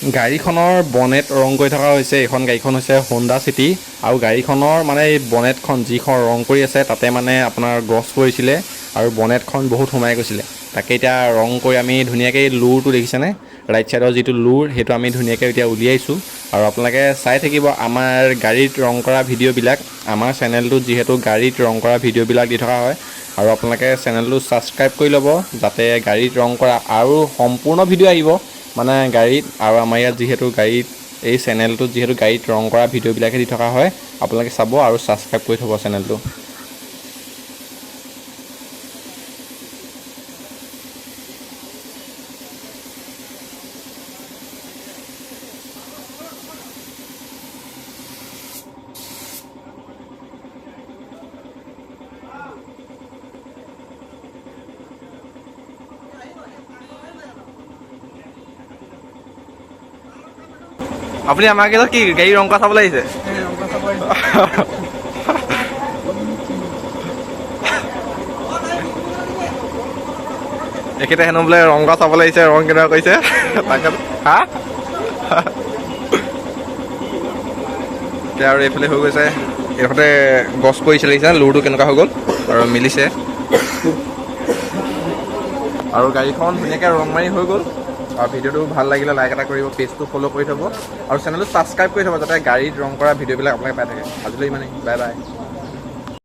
গাড়ীখনৰ বনেট ৰং কৰি থকা হৈছে। এইখন গাড়ীখন হৈছে Hondacity আৰু গাড়ীখনৰ মানে এই বনেটখন যিখন ৰং কৰি আছে তাতে মানে আপোনাৰ গছ পৰিছিলে আৰু বনেটখন বহুত সোমাই গৈছিলে। তাকে এতিয়া ৰং কৰি আমি ধুনীয়াকৈ লুৰটো দেখিছেনে, ৰাইট ছাইডৰ যিটো লুৰ সেইটো আমি ধুনীয়াকৈ এতিয়া উলিয়াইছোঁ। আৰু আপোনালোকে চাই থাকিব আমাৰ গাড়ীত ৰং কৰা ভিডিঅ'বিলাক। আমাৰ চেনেলটোত যিহেতু গাড়ীত ৰং কৰা ভিডিঅ'বিলাক দি থকা হয়, আৰু আপোনালোকে চেনেলটো ছাবস্ক্ৰাইব কৰি ল'ব যাতে গাড়ীত ৰং কৰা আৰু সম্পূৰ্ণ ভিডিঅ' আহিব মানে গাড়ীত। আৰু আমাৰ ইয়াত যিহেতু গাড়ীত এই চেনেলটোত যিহেতু গাড়ীত ৰং কৰা ভিডিঅ'বিলাকে দি থকা হয়, আপোনালোকে চাব আৰু ছাবস্ক্ৰাইব কৰি থ'ব চেনেলটো। আপুনি আমাৰ কেইটা কি গাড়ী ৰং কৰা চাবলৈ আহিছে? এখেতে হেনো বোলে ৰং কৰা চাবলৈ আহিছে, ৰং কেনেকুৱা কৰিছে তাকে। হা এতিয়া আৰু এইফালে হৈ গৈছে, এইডোখৰতে গছ পৰিছিলে দেখিছে লুৰটো কেনেকুৱা হৈ গ'ল আৰু মিলিছে। আৰু গাড়ীখন ধুনীয়াকৈ ৰং মাৰি হৈ গ'ল। আৰু ভিডিঅ'টো ভাল লাগিলে লাইক এটা কৰিব, পেজটো ফ'ল' কৰি থ'ব আৰু চেনেলটো ছাবস্ক্ৰাইব কৰি থ'ব যাতে গাড়ীত ৰং কৰা ভিডিঅ'বিলাক আপোনালোকে পাই থাকে। আজিলৈ ইমানেই, বাই বাই।